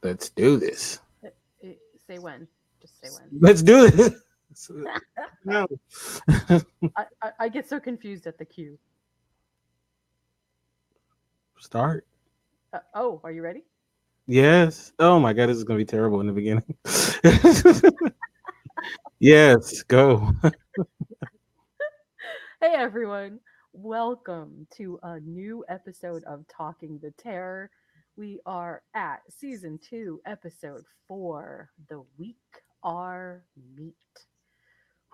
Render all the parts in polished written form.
Let's do this. Uh, Say when. Just say when. Let's do this. No. I get so confused at the cue. Start. Oh, are you ready? Yes. Oh my god, this is gonna be terrible in the beginning. Yes, go. Hey everyone, welcome to a new episode of Talking the Terror. We are at season 2, episode 4, The Weak Are Meat.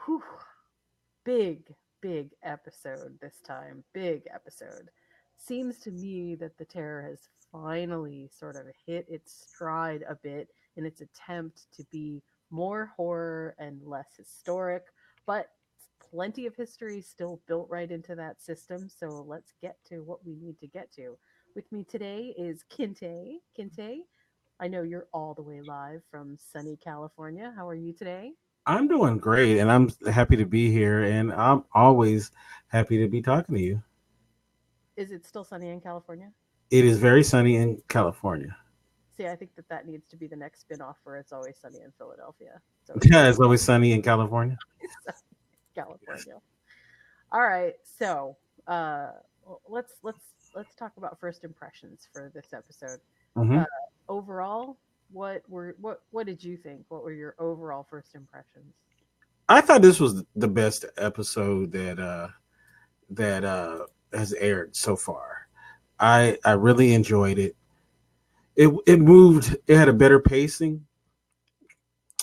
Whew, big, big episode this time. Big episode. Seems to me that the terror has finally sort of hit its stride a bit in its attempt to be more horror and less historic, but plenty of history still built right into that system. So let's get to what we need to get to. With me today is Kinte. Kinte, I know you're all the way live from sunny California. How are you today? I'm doing great and I'm happy to be here and I'm always happy to be talking to you. Is it still sunny in California? It is very sunny in California. See, I think that that needs to be the next spin-off for It's Always Sunny in Philadelphia. It's always Yeah, sunny it's always sunny in California. in California. All right, so uh, let's talk about first impressions for this episode. Hmm. Uh, Overall, what did you think? What were your overall first impressions? I thought this was the best episode that has aired so far. I really enjoyed it. It moved. It had a better pacing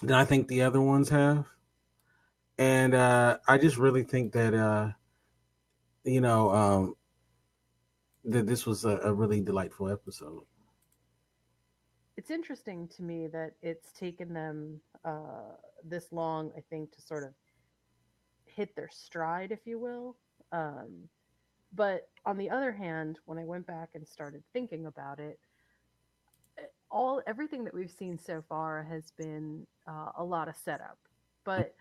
than I think the other ones have, and I just really think that you know that this was a really delightful episode. It's interesting to me that it's taken them this long, I think, to sort of hit their stride, if you will. Um, But on the other hand, when I went back and started thinking about it, all everything that we've seen so far has been a lot of setup. But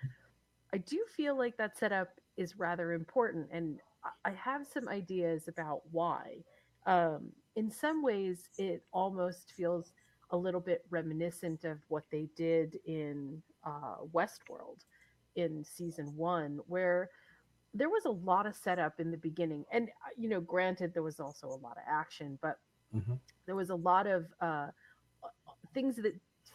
I do feel like that setup is rather important, and I have some ideas about why. In some ways, it almost feels a little bit reminiscent of what they did in Westworld in season 1, where there was a lot of setup in the beginning, and granted, there was also a lot of action, but Hmm. there was a lot of things that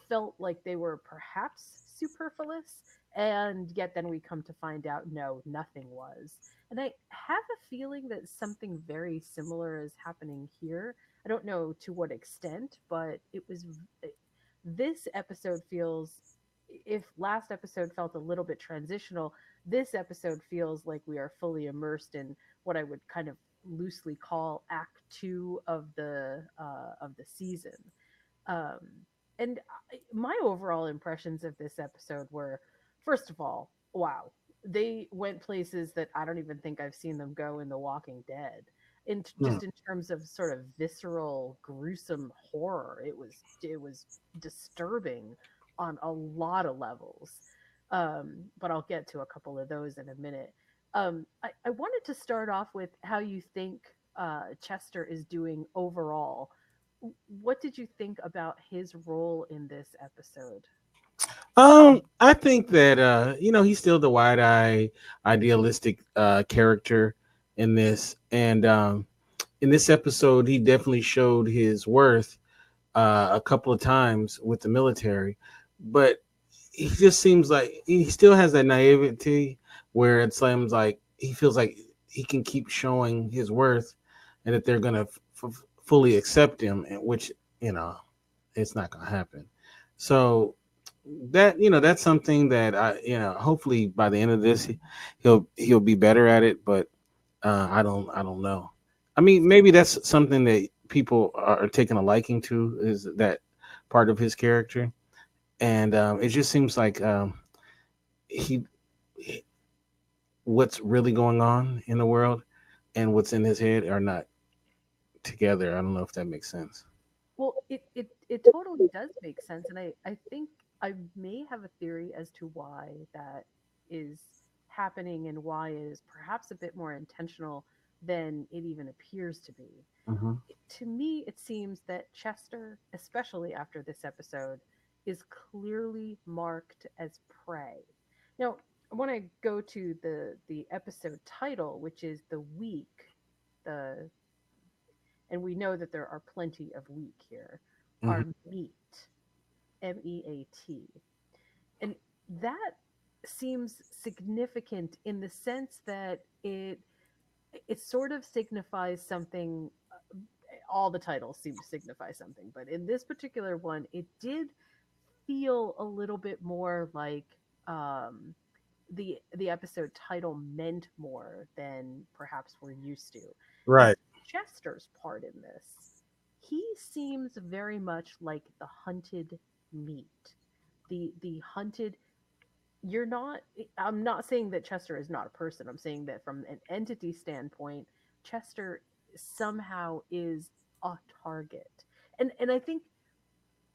felt like they were perhaps superfluous, and yet then we come to find out no, nothing was. And I have a feeling that something very similar is happening here. I don't know to what extent, but this episode feels, if last episode felt a little bit transitional, this episode feels like we are fully immersed in what I would kind of loosely call act 2 of the season. um, and my overall impressions of this episode were, first of all, wow, they went places that I don't even think I've seen them go in The Walking Dead. Hmm. Just in terms of sort of visceral, gruesome horror, it was disturbing on a lot of levels. But I'll get to a couple of those in a minute. I wanted to start off with how you think Chester is doing overall. What did you think about his role in this episode? I think that he's still the wide eye, idealistic character in this, and in this episode, he definitely showed his worth a couple of times with the military, but he just seems like he still has that naivety where it seems like he feels like he can keep showing his worth, and that they're gonna fully accept him, which you know it's not gonna happen. So that that's something that hopefully by the end of this he'll be better at it, but I don't know. I mean, maybe that's something that people are taking a liking to, is that part of his character, and it just seems like he what's really going on in the world and what's in his head are not together. I don't know if that makes sense. Well, it totally does make sense, and I think I may have a theory as to why that is happening and why it is perhaps a bit more intentional than it even appears to be. Hmm. To me, it seems that Chester, especially after this episode, is clearly marked as prey. Now, I want to go to the episode title, which is "The Weak." The and we know that there are plenty of weak here. Hmm. Are meat, meat, and that seems significant in the sense that it sort of signifies something. All the titles seem to signify something, but in this particular one, it did feel a little bit more like um, the episode title meant more than perhaps we're used to. And Right. Chester's part in this, he seems very much like the hunted meat, the hunted. You're not. I'm not saying that Chester is not a person. I'm saying that from an entity standpoint, Chester somehow is a target. And I think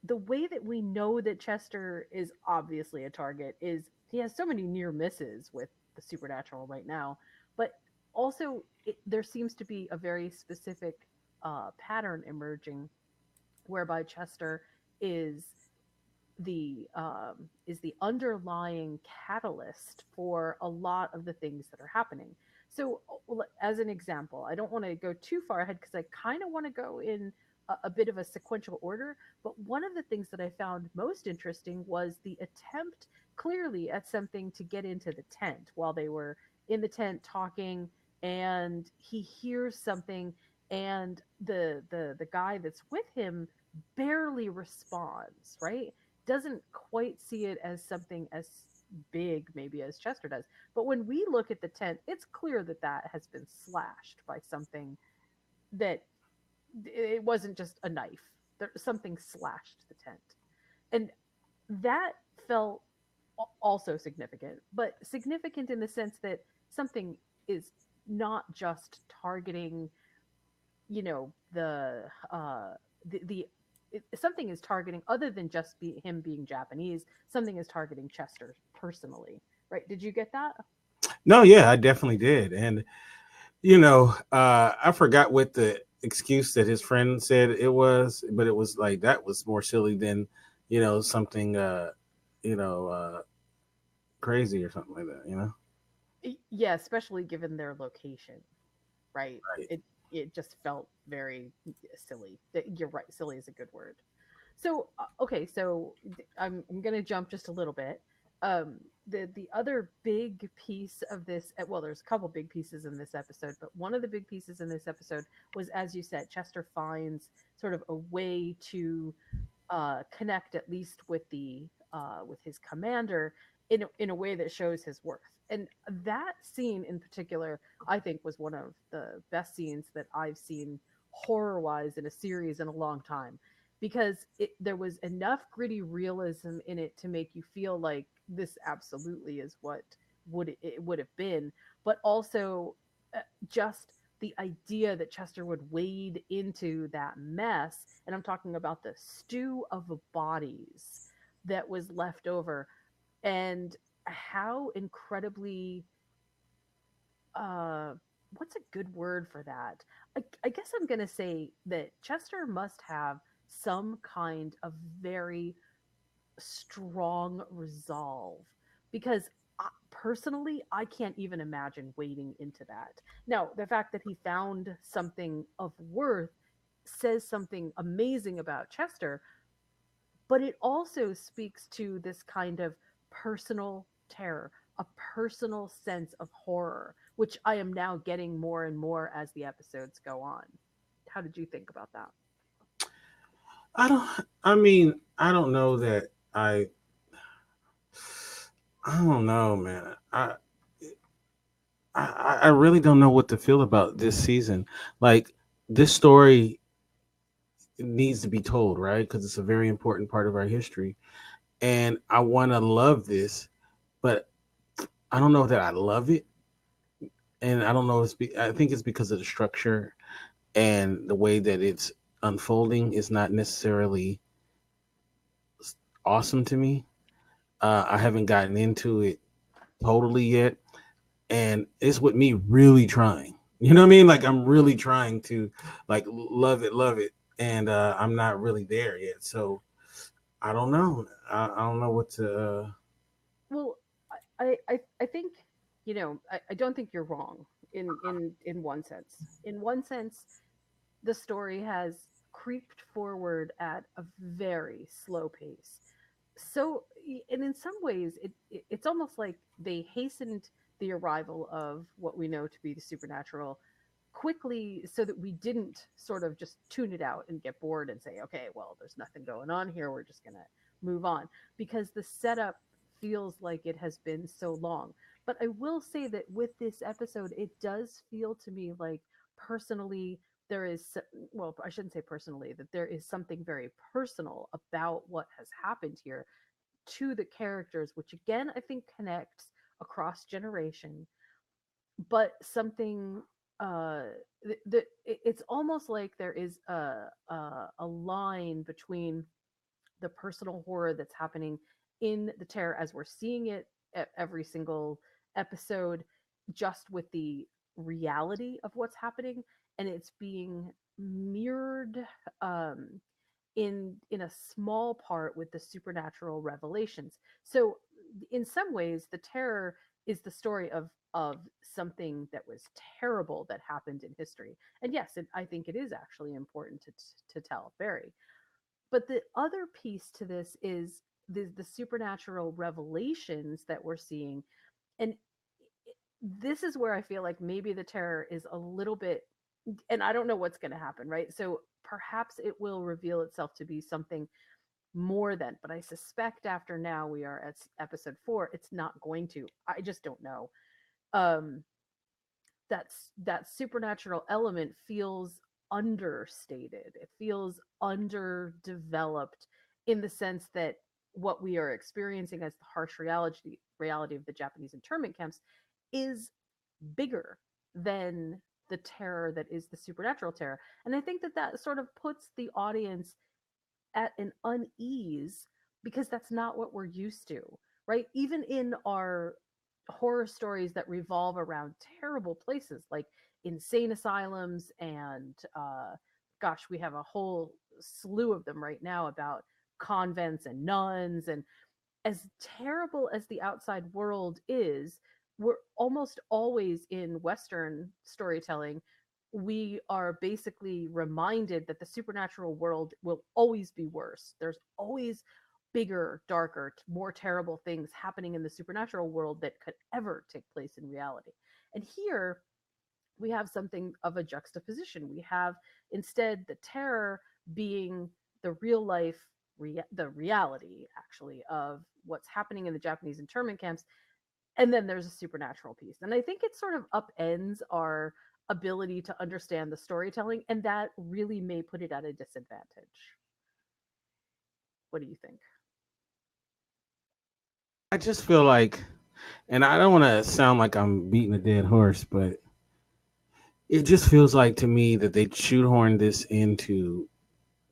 the way that we know that Chester is obviously a target is he has so many near misses with the supernatural right now, but also there seems to be a very specific pattern emerging whereby Chester is the underlying catalyst for a lot of the things that are happening. So, as an example, I don't want to go too far ahead because I kind of want to go in a bit of a sequential order. But one of the things that I found most interesting was the attempt, clearly, at something to get into the tent while they were in the tent talking, and he hears something, and the guy that's with him barely responds, right? Doesn't quite see it as something as big maybe as Chester does. But when we look at the tent, it's clear that that has been slashed by something that it wasn't just a knife. There something slashed the tent. And that felt also significant, but significant in the sense that something is not just targeting, the something is targeting other than just him being Japanese. Something is targeting Chester personally, right? Did you get that? No, yeah, I definitely did. And I forgot what the excuse that his friend said it was, but it was like that was more silly than, something you know, uh crazy or something like that, Yeah, especially given their location, right? Right. It just felt very silly. You're right, silly is a good word. So okay, so I'm gonna jump just a little bit. The other big piece of this, well, there's a couple big pieces in this episode, but one of the big pieces in this episode was, as you said, Chester finds sort of a way to connect at least with his commander in a way that shows his worth. And that scene in particular, I think, was one of the best scenes that I've seen horror wise in a series in a long time, because there was enough gritty realism in it to make you feel like this absolutely is what it would have been, but also just the idea that Chester would wade into that mess, and I'm talking about the stew of bodies that was left over, and how incredibly uh what's a good word for that? I guess I'm going to say that Chester must have some kind of very strong resolve, because personally I can't even imagine wading into that. Now, the fact that he found something of worth says something amazing about Chester, but it also speaks to this kind of personal terror, a personal sense of horror, which I am now getting more and more as the episodes go on. How did you think about that? I don't know that I I don't know, man. I really don't know what to feel about this season. Like, this story needs to be told, right? Because it's a very important part of our history, and I want to love this, but I don't know that I love it, and I don't know. I think it's because of the structure and the way that it's unfolding is not necessarily awesome to me. I haven't gotten into it totally yet, and it's with me really trying. You know what I mean? Like I'm really trying to like love it, and I'm not really there yet. So I don't know. I don't know what to. Well, I think, I don't think you're wrong in one sense. In one sense, the story has creeped forward at a very slow pace. So, and in some ways, it's almost like they hastened the arrival of what we know to be the supernatural quickly so that we didn't sort of just tune it out and get bored and say, okay, well, there's nothing going on here. We're just going to move on, because the setup feels like it has been so long. But I will say that with this episode, it does feel to me like personally, there is, well, I shouldn't say personally, that there is something very personal about what has happened here to the characters, which again, I think connects across generation, but something it's almost like there is a line between the personal horror that's happening in the terror as we're seeing it every single episode, just with the reality of what's happening, and it's being mirrored um in a small part with the supernatural revelations. So in some ways the terror is the story of something that was terrible that happened in history. And yes, I think it is actually important to tell, very. But the other piece to this is the supernatural revelations that we're seeing. And this is where I feel like maybe the terror is a little bit, and I don't know what's going to happen, right? So perhaps it will reveal itself to be something more than, but I suspect after now we are at episode 4, it's not going to. I just don't know. Um, that supernatural element feels understated. It feels underdeveloped in the sense that what we are experiencing as the harsh reality of the Japanese internment camps is bigger than the terror that is the supernatural terror. And I think that that sort of puts the audience at an unease, because that's not what we're used to, right? Even in our horror stories that revolve around terrible places like insane asylums and gosh, we have a whole slew of them right now about convents and nuns. And as terrible as the outside world is, we're almost always in Western storytelling. We are basically reminded that the supernatural world will always be worse. There's always bigger, darker, more terrible things happening in the supernatural world that could ever take place in reality. And here we have something of a juxtaposition. We have instead the terror being the real life, the reality actually of what's happening in the Japanese internment camps, and then there's a supernatural piece. And I think it sort of upends our ability to understand the storytelling, and that really may put it at a disadvantage. What do you think? I just feel like, and I don't want to sound like I'm beating a dead horse, but it just feels like to me that they shoehorned this into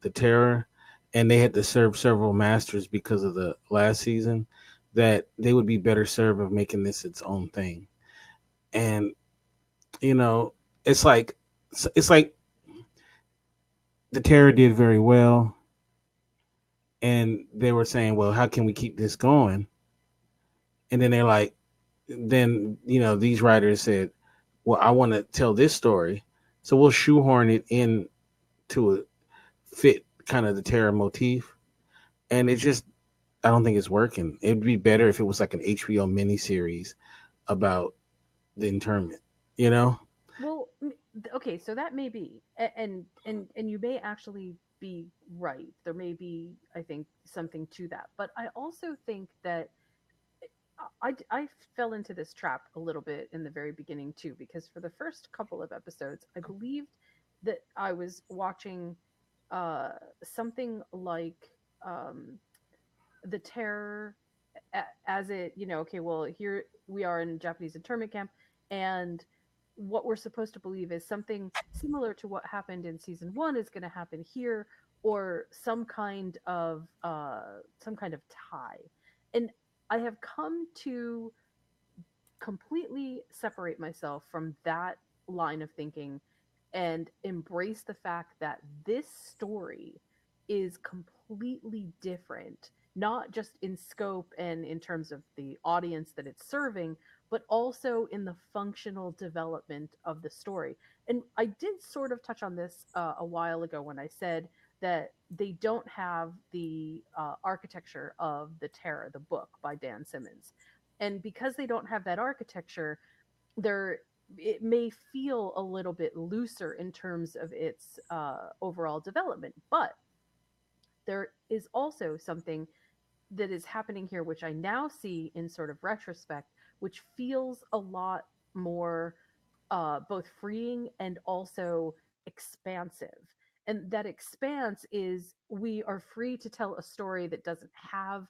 the terror, and they had to serve several masters because of the last season. That they would be better served of making this its own thing. And you know, it's like it's like the terror did very well, and they were saying, well, how can we keep this going? And then they're like, then these writers said, well, I want to tell this story, so we'll shoehorn it in to a fit kind of the terror motif. And it just, I don't think it's working. It'd be better if it was like an HBO miniseries about the internment, you know? Well, okay, so that may be, and you may actually be right. There may be, I think, something to that. But I also think that I fell into this trap a little bit in the very beginning too, because for the first couple of episodes, I believed that I was watching uh, something like um, the terror as it, okay, well, here we are in Japanese internment camp, and what we're supposed to believe is something similar to what happened in season 1 is going to happen here, or some kind of tie. And I have come to completely separate myself from that line of thinking and embrace the fact that this story is completely different, not just in scope and in terms of the audience that it's serving, but also in the functional development of the story. And I did sort of touch on this a while ago when I said that they don't have the architecture of The Terror, the book by Dan Simmons. And because they don't have that architecture, there it may feel a little bit looser in terms of its overall development. But there is also something that is happening here, which I now see in sort of retrospect, which feels a lot more both freeing and also expansive. And that expanse is we are free to tell a story that doesn't have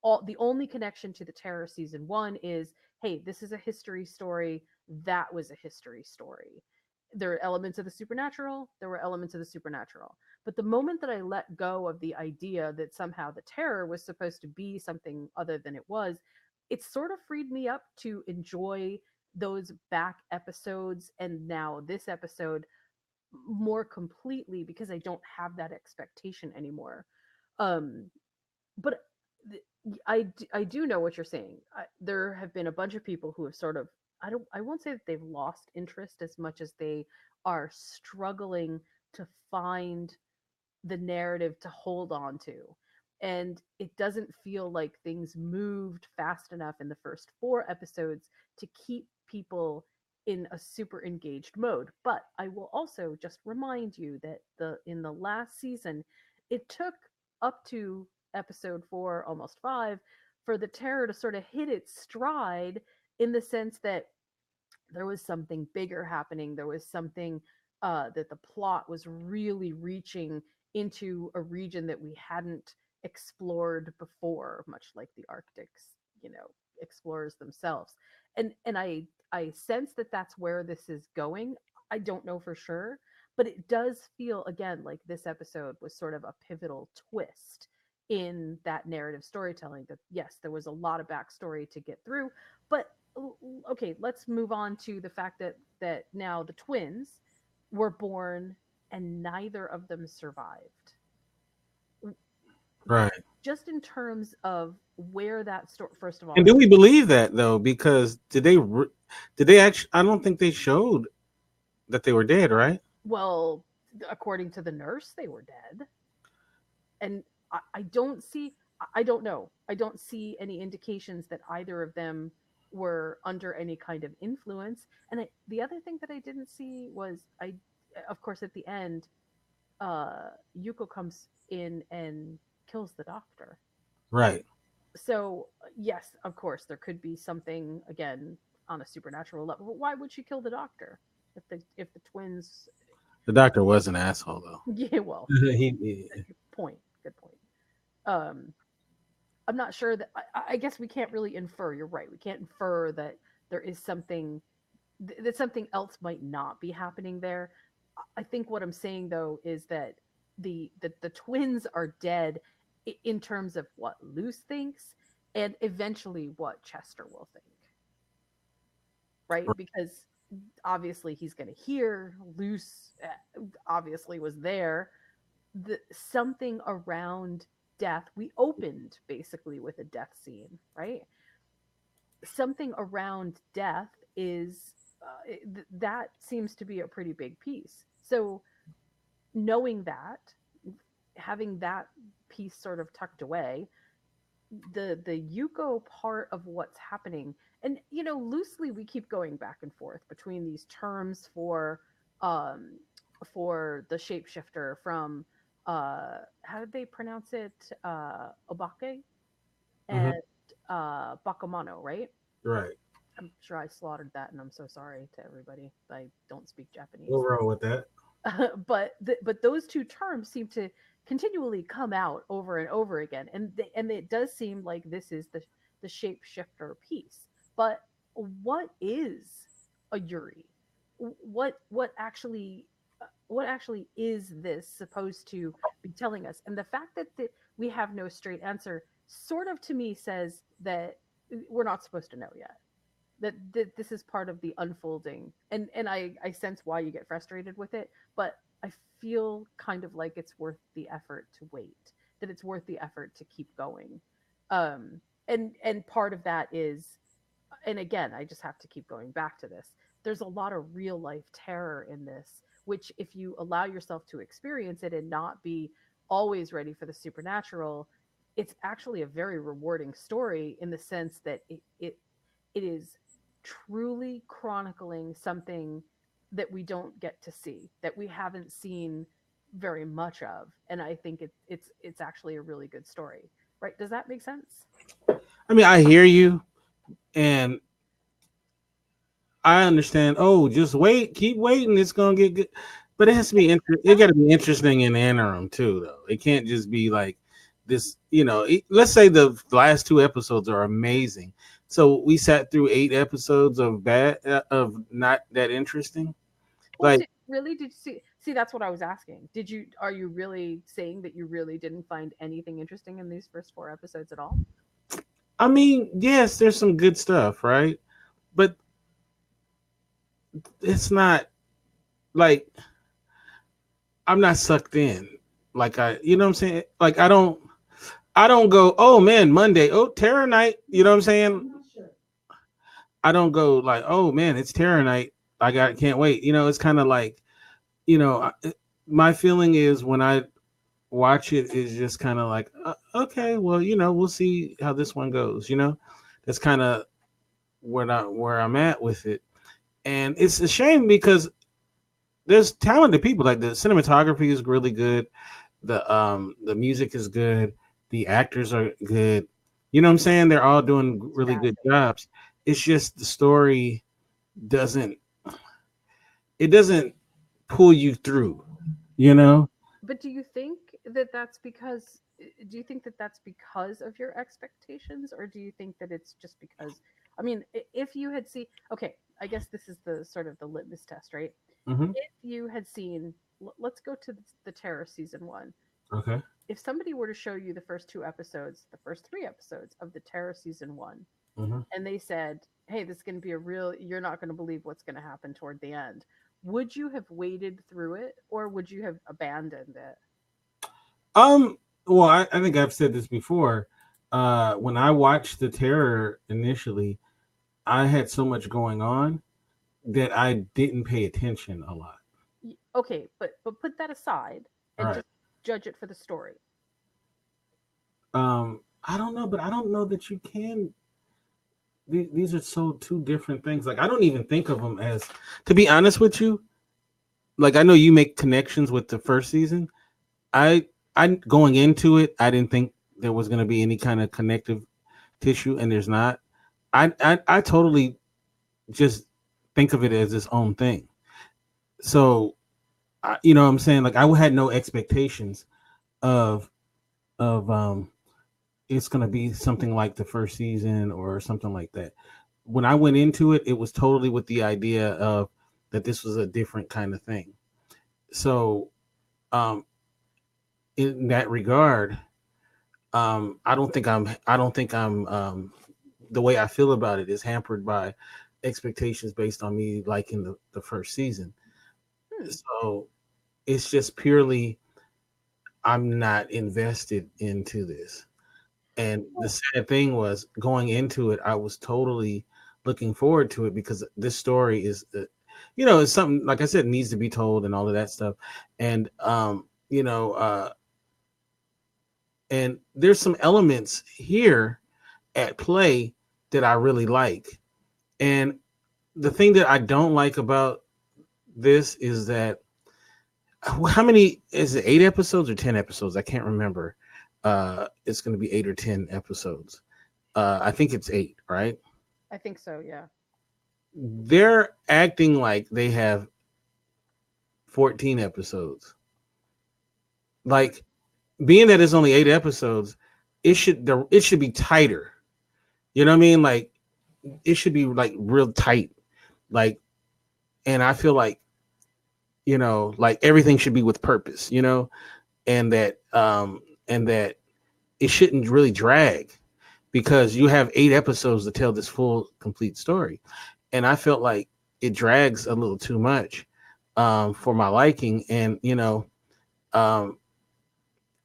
all the only connection to the Terror season one is hey, this is a history story. That was a history story. There are elements of the supernatural, there were elements of the supernatural. But the moment that I let go of the idea that somehow the Terror was supposed to be something other than it was, it sort of freed me up to enjoy those back episodes and now this episode more completely because I don't have that expectation anymore. Um, but I do know what you're saying. There have been a bunch of people who have sort of I won't say that they've lost interest as much as they are struggling to find the narrative to hold on to. And it doesn't feel like things moved fast enough in the first four episodes to keep people in a super engaged mode. But I will also just remind you that the in the last season, it took up to episode 4, almost 5, for the Terror to sort of hit its stride in the sense that there was something bigger happening. There was something that the plot was really reaching into a region that we hadn't explored before, much like the Arctic's, explorers themselves. And I sense that that's where this is going. I don't know for sure, but it does feel again like this episode was sort of a pivotal twist in that narrative storytelling. That yes, there was a lot of backstory to get through, but okay, let's move on to the fact that now the twins were born and neither of them survived. Right. Just in terms of where that story, first of And all, do we believe that though? Because did they actually? I don't think they showed that they were dead, right? well, according to the nurse, they were dead, and I don't see. I don't know. I don't see any indications that either of them were under any kind of influence. And the other thing that I didn't see was of course, at the end, Yuko comes in and kills the doctor. Right. So yes, of course, there could be something again on a supernatural level. But why would she kill the doctor if the twins? The doctor was an asshole though. Yeah, well, point. Good point. Um, I'm not sure that I guess we can't really infer. You're right. We can't infer that there is something that something else might not be happening there. I think what I'm saying though is that the twins are dead in terms of what Luce thinks and eventually what Chester will think, right? Because obviously he's going to hear Luce obviously was there. Something around death. We opened basically with a death scene, right? Something around death is that seems to be a pretty big piece. So knowing that, having that piece sort of tucked away, the Yuko part of what's happening, and loosely we keep going back and forth between these terms um for the shapeshifter from how did they pronounce it, Obake Hmm. and Bakamano, right? Right. I'm sure I slaughtered that, and I'm so sorry to everybody. I don't speak What's Japanese. wrong with that? But those two terms seem to continually come out over and over again, and it does seem like this is the shapeshifter piece. But what is a Yuri? What actually is this supposed to be telling us? And the fact that we have no straight answer sort of to me says that we're not supposed to know yet. that this is part of the unfolding, and I sense why you get frustrated with it, but I feel kind of like it's worth the effort to wait, that it's worth the effort to keep going. And part of that is, and again, I just have to keep going back to this. There's a lot of real life terror in this, which, if you allow yourself to experience it and not be always ready for the supernatural, it's actually a very rewarding story in the sense that it is truly chronicling something that we don't get to see, that we haven't seen very much of. And I think it's actually a really good story. Right? Does that make sense? I mean, I hear you, and I understand. Oh, just wait, keep waiting. It's gonna get good, but it has to be. It got to be interesting in the interim too, though. It can't just be like this. Let's say the last two episodes are amazing. So we sat through 8 episodes of of not that interesting. Well, Like, did you see? That's what I was asking. Are you really saying that you really didn't find anything interesting in these first four episodes at all? I mean, yes, there's some good stuff, right? But it's not like I'm not sucked in. Like you know what I'm saying? Like I don't go, oh man, Monday, oh Terror Night. You know what I'm saying? I don't go like, oh man, it's Terror Night. Can't wait. It's kind of like, my feeling is when I watch it is just kind of like, okay, well, we'll see how this one goes. That's kind of where I'm at with it, and it's a shame because there's talented people. Like the cinematography is really good, the music is good, the actors are good. You know what I'm saying? They're all doing really good Fantastic. jobs. It's just the story doesn't it doesn't pull you through, you know? But do you think that that's because do you think that that's because of your expectations, or do you think that it's just because, I mean, if you had seen, okay, I guess this is the sort of the litmus test, right? Hmm. If you had seen, let's go to the Terror season 1. Okay. If somebody were to show you the first two episodes, the first three episodes of the Terror season 1, Hmm. and they said, "Hey, this is going to be a real, you're not going to believe what's going to happen toward the end." Would you have waded through it, or would you have abandoned it? Um. Well, I think I've said this before. When I watched The Terror initially, I had so much going on that I didn't pay attention a lot. Okay, but put that aside All and right. just judge it for the story. I don't know, but I don't know that you can. These are so two different things. Like I don't even think of them as. To be honest with you, like I know you make connections with the first season. I I going into it, I didn't think there was going to be any kind of connective tissue, and there's not. I totally just think of it as its own thing. So, you know what I'm saying? Like I had no expectations of of it's going to be something like the first season or something like that. When I went into it, it was totally with the idea of that this was a different kind of thing. So, um, in that regard, I don't think I'm the way I feel about it is hampered by expectations based on me liking the first season. Hmm. So it's just purely I'm not invested into this. And the Well, sad thing was going into it, I was totally looking forward to it because this story is, it's something like I said needs to be told and all of that stuff. And and there's some elements here at play that I really like. And the thing that I don't like about this is that how many is it? 8 episodes or 10 episodes? I can't remember. It's going to be 8 or 10 episodes. I think it's eight, right? I think so, yeah. They're acting like they have 14 episodes. Like being that it's only 8 episodes, it should be tighter. You know what I mean? Like it should be like real tight. Like, and I feel like like everything should be with purpose. And that it shouldn't really drag. because you have 8 episodes to tell this full complete story. And I felt like it drags a little too much for my liking. And um,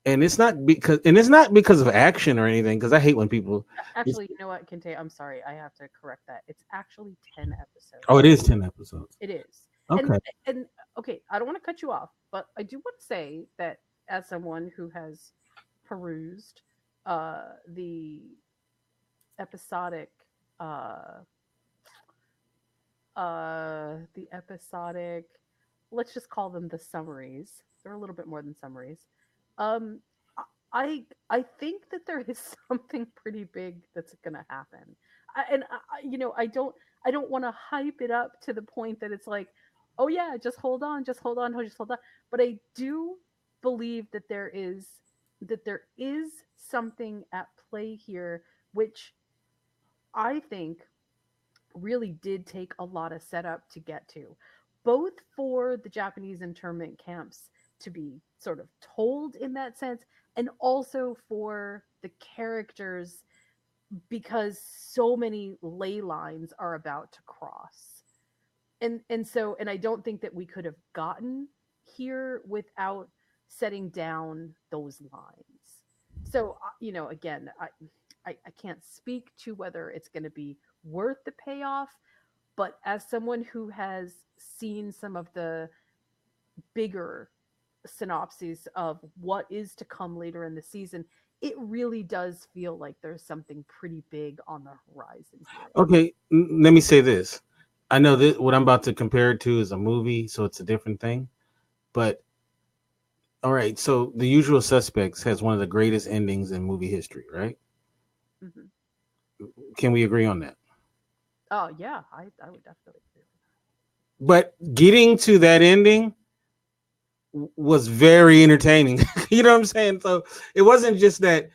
it's not because of action or anything. Because I hate when people. Actually, you know what, Kente? I'm sorry, I have to correct that. It's actually 10 Oh, it episodes. is 10 episodes. It is. And Okay. and okay, I don't want to cut you off, but I do want to say that as someone who has perused the episodic uh the episodic, let's just call them the summaries. They're a little bit more than summaries. um I think that there is something pretty big that's going to happen. I don't want to hype it up to the point that it's like, oh yeah, just hold on, just hold on, just hold on. But I do believe that there is something at play here, which I think really did take a lot of setup to get to, both for the Japanese internment camps to be sort of told in that sense, and also for the characters, because so many ley lines are about to cross. And I don't think that we could have gotten here without setting down those lines. So again, I can't speak to whether it's going to be worth the payoff, but as someone who has seen some of the bigger synopses of what is to come later in the season, it really does feel like there's something pretty big on the horizon here. Okay. Let me say this. I know that what I'm about to compare it to is a movie, so it's a different thing. But all right, so The Usual Suspects has one of the greatest endings in movie history, right? Hmm. Can we agree on that? Oh yeah, I would definitely agree with But getting to that ending was very entertaining. You know what I'm saying? So it wasn't just that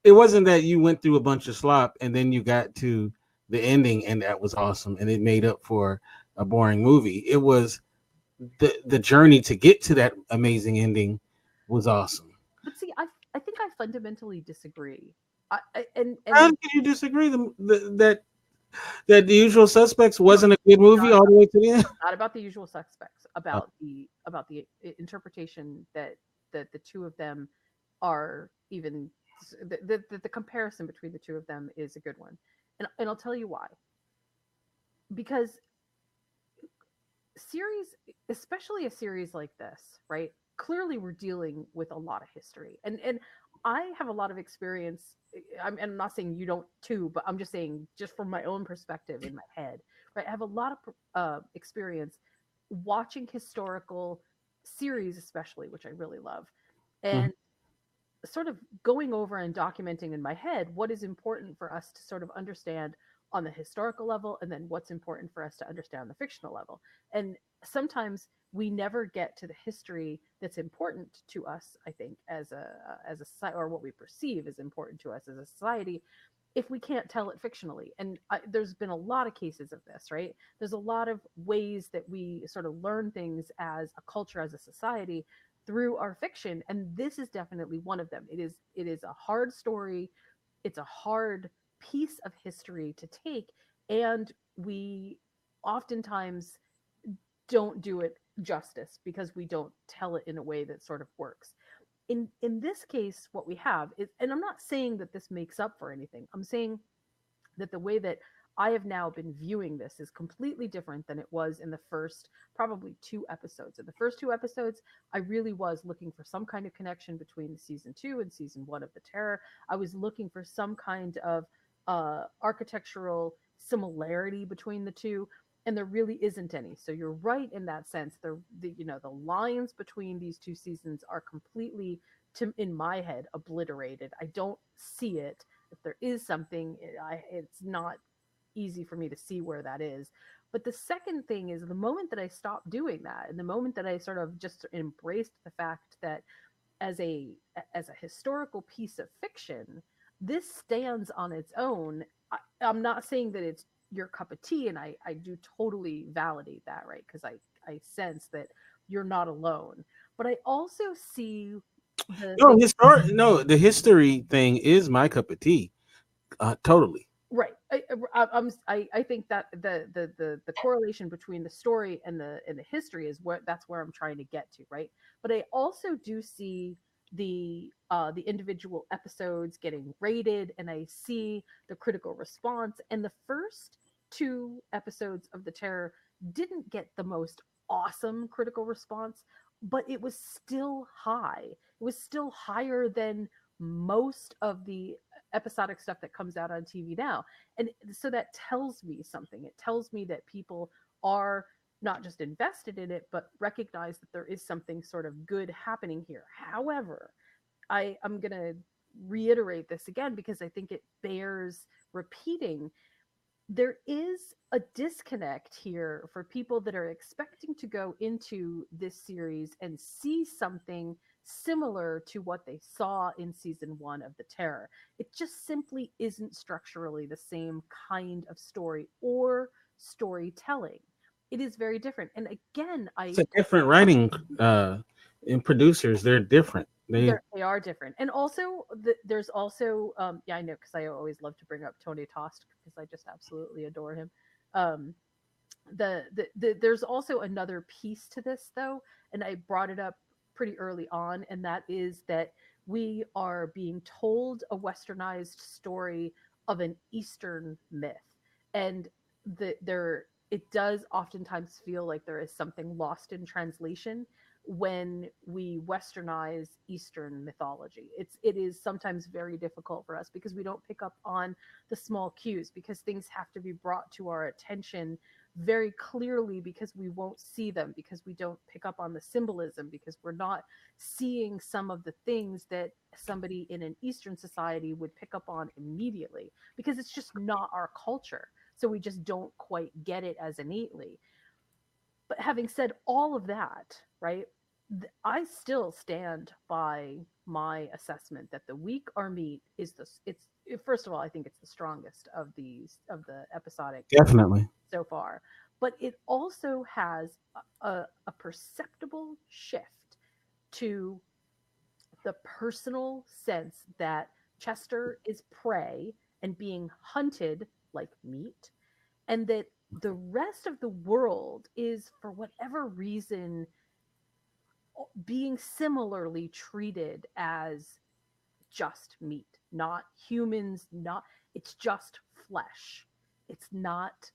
it wasn't that you went through a bunch of slop and then you got to the ending and that was awesome and it made up for a boring movie. It was the journey to get to that amazing ending was awesome. But see, I think I fundamentally disagree. How And can you disagree that The Usual Suspects no, wasn't a good movie not all the way to the end? not about the usual suspects, Oh, about the interpretation that the two of them are even, the comparison between the two of them is a good one. And I'll tell you why. Because series, especially a series like this, right? Clearly, we're dealing with a lot of history, and I have a lot of experience. I'm not saying you don't too, but I'm just saying, just from my own perspective in my head, right? I have a lot of experience watching historical series, especially, which I really love, mhm. and sort of going over and documenting in my head what is important for us to sort of understand on the historical level, and then what's important for us to understand on the fictional level. And sometimes we never get to the history that's important to us, I think, as a society, or what we perceive as important to us as a society, if we can't tell it fictionally. And there's been a lot of cases of this, right? There's a lot of ways that we sort of learn things as a culture, as a society, through our fiction, and this is definitely one of them. It is a hard story, it's a hard piece of history to take, and we oftentimes don't do it justice because we don't tell it in a way that sort of works. In this case, what we have is, and I'm not saying that this makes up for anything, I'm saying that the way that I have now been viewing this is completely different than it was in the first probably 2 episodes. In the first 2 episodes, I really was looking for some kind of connection between season 2 and season 1 of The Terror. I was looking for some kind of architectural similarity between the two, and there really isn't any. So you're right in that sense. The lines between these two seasons are completely, in my head, obliterated. I don't see it. If there is something, it's not easy for me to see where that is. But the second thing is, the moment that I stopped doing that, and the moment that I sort of just embraced the fact that as a historical piece of fiction, this stands on its own. I'm not saying that it's your cup of tea, and I do totally validate that, right? Because I sense that you're not alone. But I also see the No, the history thing is my cup of tea. Totally. Right. I think that the correlation between the story and the history is where that's where I'm trying to get to, right? But I also do see the individual episodes getting rated, and I see the critical response. And the first two episodes of The Terror didn't get the most awesome critical response, but it was still high. It was still higher than most of the episodic stuff that comes out on TV now. And so that tells me something. It tells me that people are not just invested in it, but recognize that there is something sort of good happening here. However, I'm going to reiterate this again because I think it bears repeating. There is a disconnect here for people that are expecting to go into this series and see something similar to what they saw in season one of The Terror. It just simply isn't structurally the same kind of story or storytelling. It is very different. And again, It's a different writing and producers. They're different. They they are different. And also, there's also, yeah, I know because I always love to bring up Tony Tost because I just absolutely adore him. Um, there's also another piece to this though, and I brought it up pretty early on, and that is that we are being told a westernized story of an eastern myth, and there it does oftentimes feel like there is something lost in translation when we westernize eastern mythology. It is sometimes very difficult for us because we don't pick up on the small cues, because things have to be brought to our attention very clearly, because we won't see them, because we don't pick up on the symbolism, because we're not seeing some of the things that somebody in an Eastern society would pick up on immediately, because it's just not our culture. So we just don't quite get it as innately. But having said all of that, right, I still stand by my assessment that the weak are meat is first of all, I think it's the strongest of the episodic definitely. so far, but it also has a perceptible shift to the personal sense that Chester is prey and being hunted like meat, and that the rest of the world is, for whatever reason, being similarly treated as just meat, not humans, not, it's just flesh. It's not,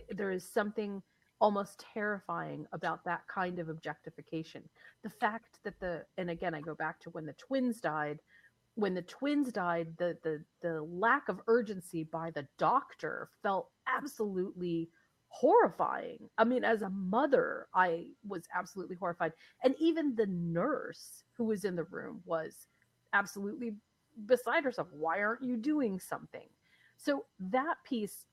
there is something almost terrifying about that kind of objectification. The fact that and again, I go back to when the twins died. When the twins died, the lack of urgency by the doctor felt absolutely horrifying. I mean, as a mother, I was absolutely horrified. And even the nurse who was in the room was absolutely beside herself. Why aren't you doing something? So that piece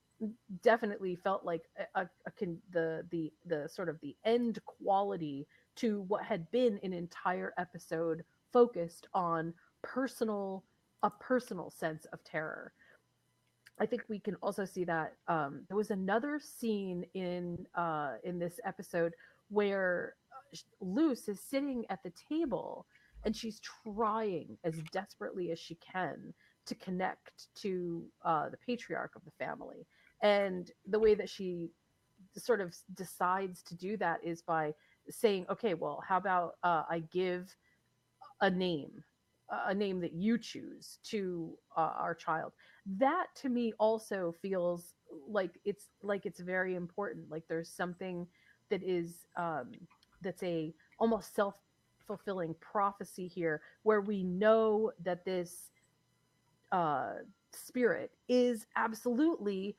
definitely felt like the sort of the end quality to what had been an entire episode focused on personal a personal sense of terror. I think we can also see that there was another scene in this episode where Luce is sitting at the table, and she's trying as desperately as she can to connect to the patriarch of the family. And the way that she sort of decides to do that is by saying, "Okay, well, how about I give a name, a name that you choose to our child." That to me also feels like it's very important. Like there's something that is that's a almost self fulfilling prophecy here, where we know that this uh, spirit is absolutely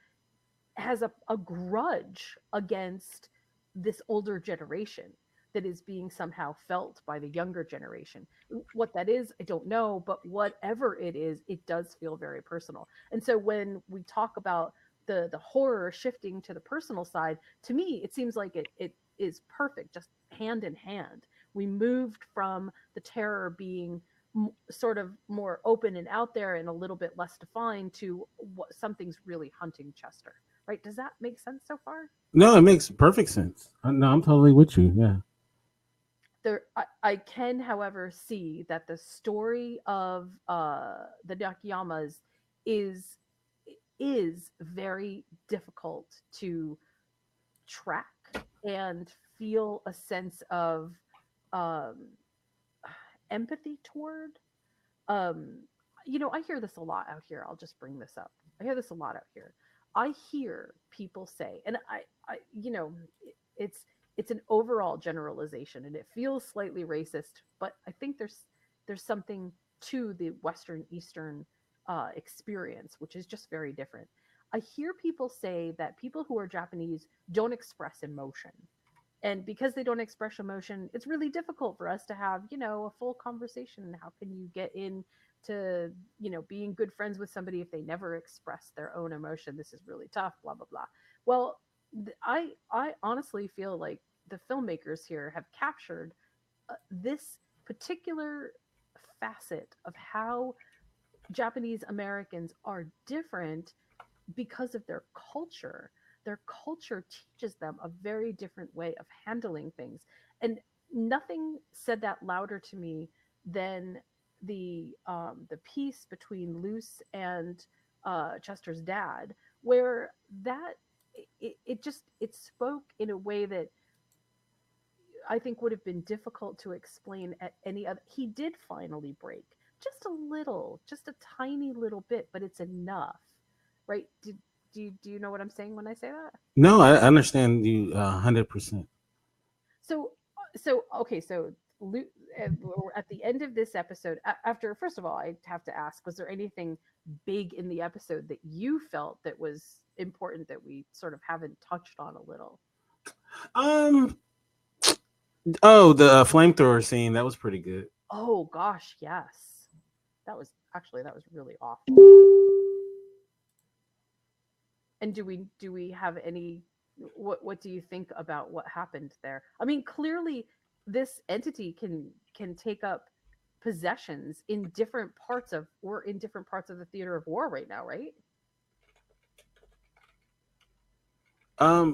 has a grudge against this older generation that is being somehow felt by the younger generation. What that is, I don't know, but whatever it is, it does feel very personal. And so when we talk about the horror shifting to the personal side, to me, it seems like it is perfect, just hand in hand. We moved from the terror being sort of more open and out there and a little bit less defined to what something's really hunting Chester. Right? Does that make sense so far? No, it makes perfect sense. No, I'm totally with you. Yeah. I can, however, see that the story of the Nakayamas is is very difficult to track and feel a sense of um, empathy toward. um I hear this a lot out here. I'll just bring this up. I hear this a lot out here. I hear people say, and I it's an overall generalization and it feels slightly racist, but I think there's something to the Western Eastern experience, which is just very different. I hear people say that people who are Japanese don't express emotion, and because they don't express emotion, it's really difficult for us to have a full conversation. How can you get in to being good friends with somebody if they never express their own emotion? This is really tough, blah blah blah. Well, I honestly feel like the filmmakers here have captured this particular facet of how Japanese Americans are different because of their culture. Their culture teaches them a very different way of handling things. And nothing said that louder to me than the piece between Luce and Chester's dad, where that it just it spoke in a way that I think would have been difficult to explain at any other. He did finally break just a little, just a tiny little bit, but it's enough, right? Do you know what I'm saying when I say that? No, I understand you 100%. So Lu- we're at the end of this episode, after first of all, I have to ask: was there anything big in the episode that you felt that was important that we sort of haven't touched on a little? Um. Oh, the flamethrower scene, that was pretty good. Oh gosh, yes, that was really awful. And do we have any, what do you think about what happened there? I mean, clearly this entity can take up possessions in different parts of, we're in different parts of the theater of war right now, right?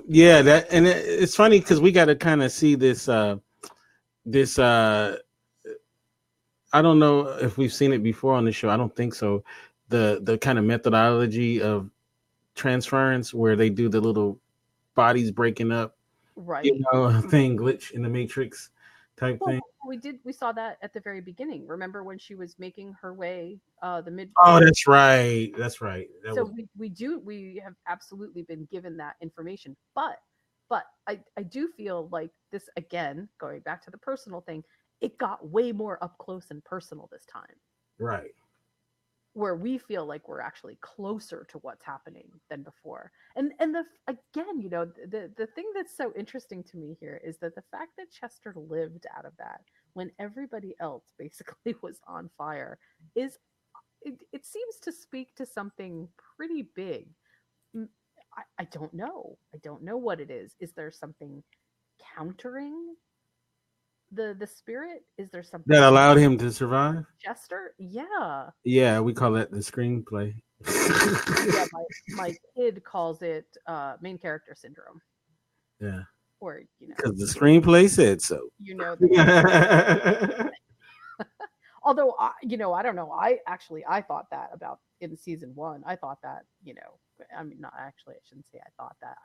Yeah, that and it's funny because we got to kind of see this I don't know if we've seen it before on the show. I don't think so. The kind of methodology of transference where they do the little bodies breaking up, Right. thing glitch in the matrix type Well, thing. we saw that at the very beginning. Remember when she was making her way the mid Oh, the that's right. That's right. That So was we have absolutely been given that information, but I do feel like this, again, going back to the personal thing, it got way more up close and personal this time, right. where we feel like we're actually closer to what's happening than before. And again, the thing that's so interesting to me here is that the fact that Chester lived out of that when everybody else basically was on fire is, it seems to speak to something pretty big. Mm, I don't know. I don't know what it is. Is there something countering the spirit? Is there That something allowed him to survive. Chester? Yeah. Yeah, we call that the screenplay. Yeah, my kid calls it main character syndrome, Yeah, or because the screenplay said so. that although I don't know. I thought that about in season 1. I thought that, I mean, not actually, I shouldn't say I thought that.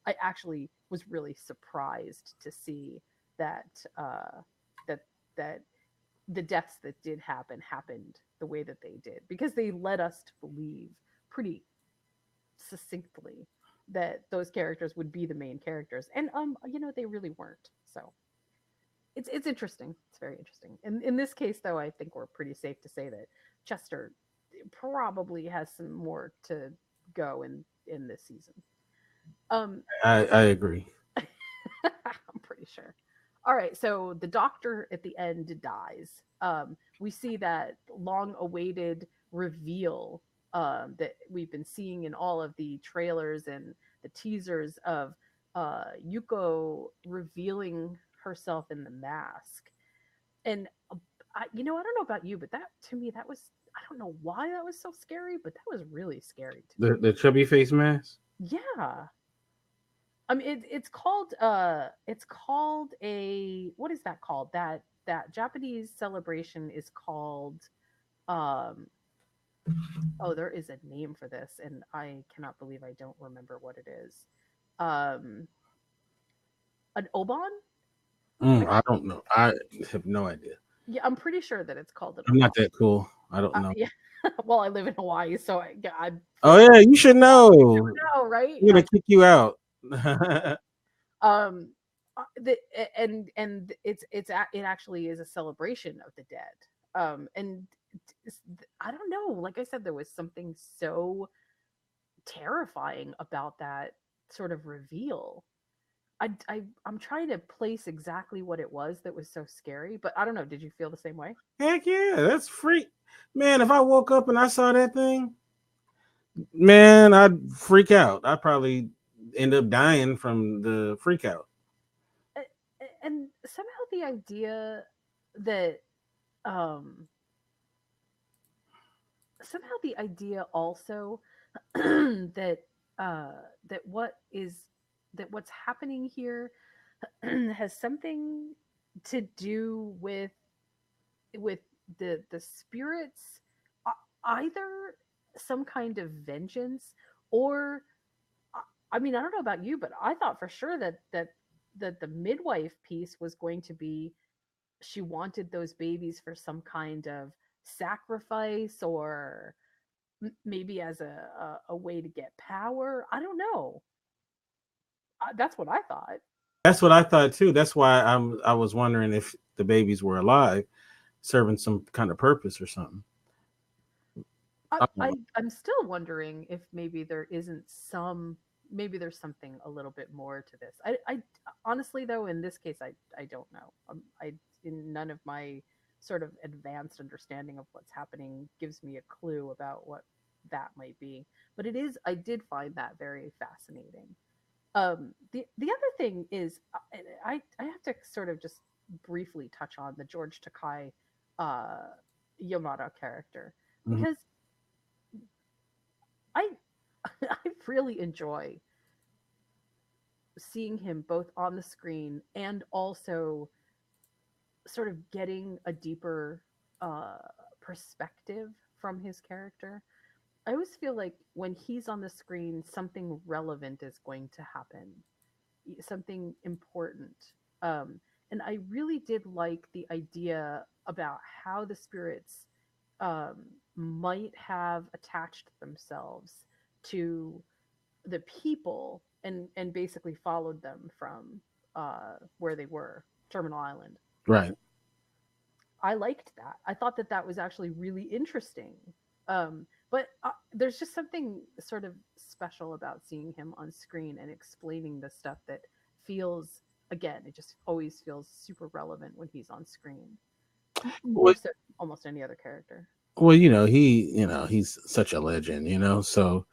I actually was really surprised to see that that that the deaths that did happen happened the way that they did, because they led us to believe pretty succinctly that those characters would be the main characters, and they really weren't. So it's interesting. It's very interesting. In this case, though, I think we're pretty safe to say that Chester probably has some more to go in this season. Um, I agree. I'm pretty sure. All right, so the doctor at the end dies. We see that long-awaited reveal that we've been seeing in all of the trailers and the teasers of Yuko revealing herself in the mask. And I don't know about you, but that, to me, that was, I don't know why that was so scary, but that was really scary to me. The chubby face mask. Yeah. I mean, it's called a, what is that called? That Japanese celebration is called, um Oh, there is a name for this, and I cannot believe I don't remember what it is. Um, an Obon? I I can't. don't know. I have no idea. Yeah, I'm pretty sure that it's called an I'm not Obon. that cool. I don't know. Yeah. Well, I live in Hawaii, so yeah, I Oh feel like yeah, you should you know. never know, right? We're gonna kick you out. Um, and it actually is a celebration of the dead. And I don't know. Like I said, there was something so terrifying about that sort of reveal. I'm trying to place exactly what it was that was so scary, but I don't know. Did you feel the same way? Heck yeah, that's freak. Man, if I woke up and I saw that thing, man, I'd freak out. I'd probably end up dying from the freak out. And somehow the idea that um somehow the idea also that uh that what is that what's happening here has something to do with the spirits, uh, either some kind of vengeance, or I mean, I don't know about you, but I thought for sure that the midwife piece was going to be she wanted those babies for some kind of sacrifice, or maybe as a way to get power. I don't know. That's what I thought. That's what I thought too. That's why I was wondering if the babies were alive, serving some kind of purpose or something. I, I don't I know. I'm still wondering if maybe there isn't some, maybe there's something a little bit more to this. I honestly though, in this case, I don't know. I in none of my sort of advanced understanding of what's happening gives me a clue about what that might be. But it is, I did find that very fascinating. The other thing is, I have to sort of just briefly touch on the George Takai uh Yamada character, Mhm. because I I really enjoy seeing him both on the screen and also sort of getting a deeper uh, perspective from his character. I always feel like when he's on the screen, something relevant is going to happen, something important. Um, and I really did like the idea about how the spirits um, might have attached themselves to the people, and basically followed them from where they were, Terminal Island. Right. I liked that. I thought that that was actually really interesting. But there's just something sort of special about seeing him on screen and explaining the stuff that feels, again, it just always feels super relevant when he's on screen, Well, more so than almost any other character. well, he's such a legend. So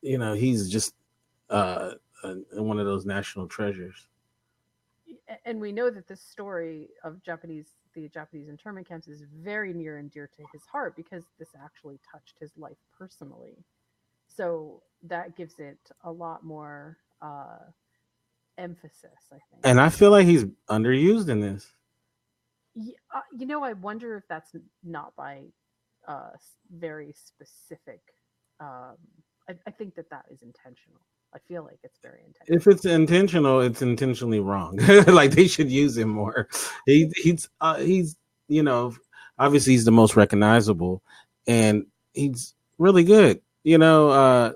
he's just one of those national treasures. And we know that this story of the Japanese internment camps is very near and dear to his heart because this actually touched his life personally. So that gives it a lot more emphasis, I think. And I feel like he's underused in this. I wonder if that's not by very specific. Um, I think that that is intentional. I feel like it's very If intentional. it's intentional, it's intentionally wrong. Like they should use him more. He's you know obviously he's the most recognizable, and he's really good. Uh,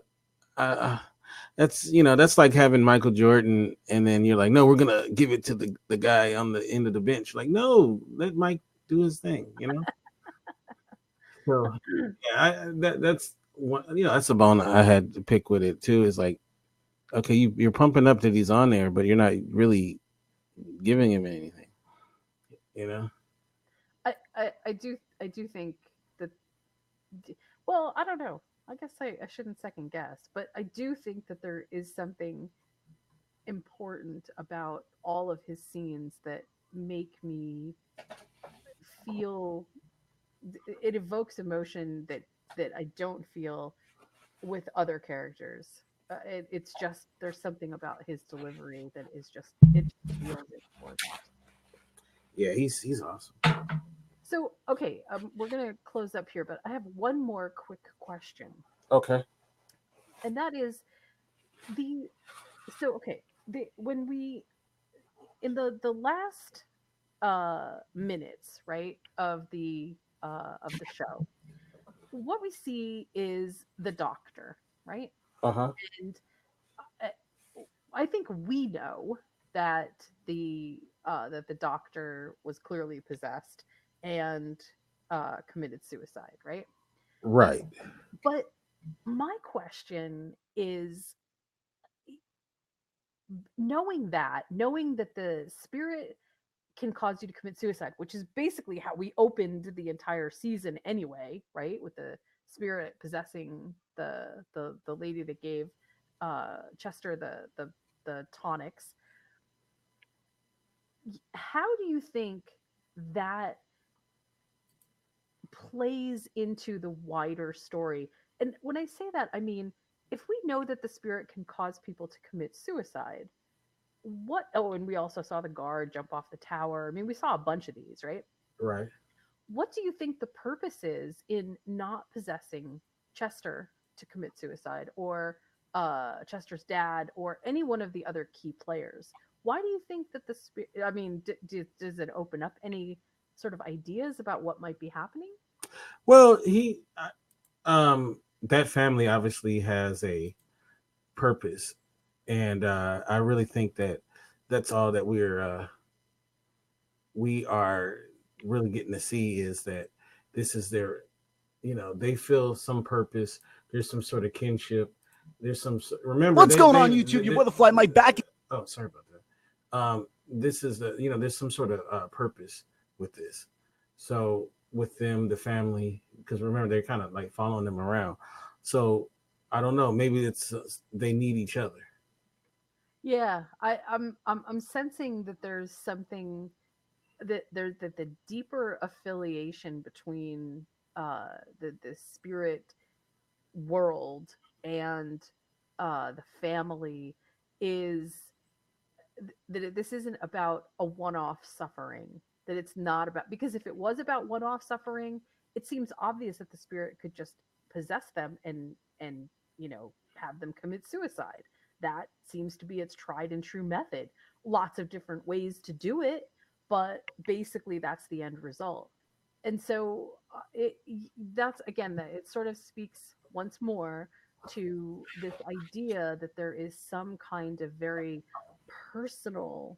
that's that's like having Michael Jordan, and then you're like, no, we're gonna give it to the guy on the end of the bench. Like, no, let Mike do his thing. So yeah, that's one. That's a bone I had to pick with it too. Is like, okay, you're pumping up that he's on there, but you're not really giving him anything. You know, I do think that, well, I don't know. I guess I shouldn't second guess, but I do think that there is something important about all of his scenes that make me feel, it evokes emotion that I don't feel with other characters. It's just there's something about his delivery it just feels important. yeah, he's awesome. So, okay, we're gonna close up here, but I have one more quick question, Okay. and that is the so okay the when we in the last minutes, right, of the show, what we see is the doctor, right? Uh huh. And I, I think we know that the doctor was clearly possessed and committed suicide, right? Right. But my question is, knowing that the spirit can cause you to commit suicide, which is basically how we opened the entire season anyway, right? With the spirit possessing the lady that gave Chester the tonics. How do you think that plays into the wider story? And when I say that, I mean, if we know that the spirit can cause people to commit suicide, what and we also saw the guard jump off the tower. I mean, we saw a bunch of these, right? Right. What do you think the purpose is in not possessing Chester to commit suicide, or Chester's dad, or any one of the other key players? Why do you think that the spirit? I mean, does it open up any sort of ideas about what might be happening? Well, that family obviously has a purpose, and I really think that that's all that we are really getting to see is that this is their, they feel some purpose. There's some sort of kinship. There's remember What's going on YouTube? Your butterfly mic back. oh, sorry about that. This is there's some sort of purpose with this. So with them, the family, because remember they're kind of like following them around. So I don't know. Maybe it's they need each other. Yeah, I'm sensing that there's something that the deeper affiliation between the spirit world and the family is this isn't about a one-off suffering, that it's not about, because if it was about one-off suffering, it seems obvious that the spirit could just possess them and have them commit suicide. That seems to be its tried and true method. Lots of different ways to do it, but basically that's the end result. And so that's again that it sort of speaks once more to this idea that there is some kind of very personal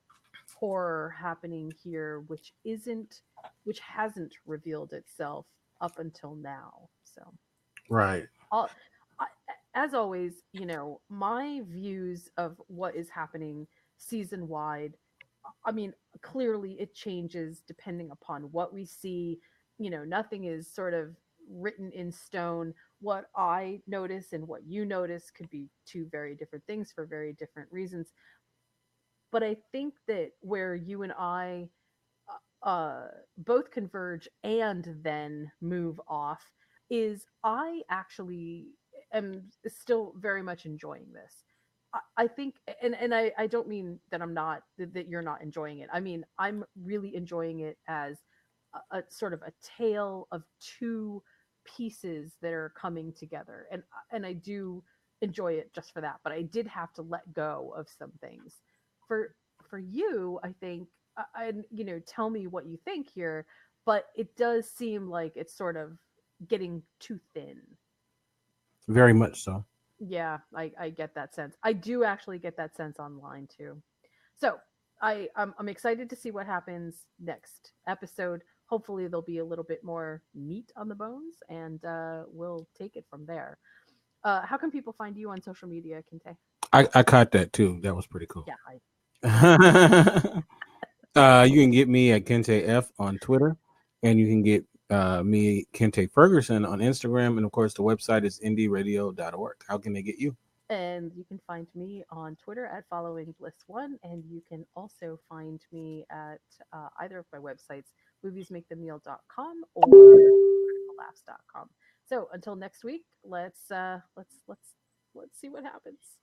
horror happening here, which hasn't revealed itself up until now. So Right. I'll, I, as always, my views of what is happening season wide, I mean, clearly it changes depending upon what we see. Nothing is sort of written in stone. What I notice and what you notice could be two very different things for very different reasons. But I think that where you and I both converge and then move off is I actually am still very much enjoying this. I think, and I don't mean that that you're not enjoying it. I mean, I'm really enjoying it as a sort of a tale of two pieces that are coming together, and I do enjoy it just for that. But I did have to let go of some things. For you, I think, and tell me what you think here, but it does seem like it's sort of getting too thin. Very much so. Yeah, I get that sense. I do actually get that sense online too. So I'm excited to see what happens next episode. Hopefully there'll be a little bit more meat on the bones, and we'll take it from there. How can people find you on social media, Kinte? I caught that too. That was pretty cool. Yeah, I You can get me at Kente F on Twitter, and you can get me, Kente Ferguson, on Instagram. And of course, the website is indieradio.org. How can they get you? And you can find me on Twitter at following bliss1, and you can also find me at either of my websites, moviesmakethemeal.com or criticallaughs.com. So until next week, let's see what happens.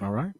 All right.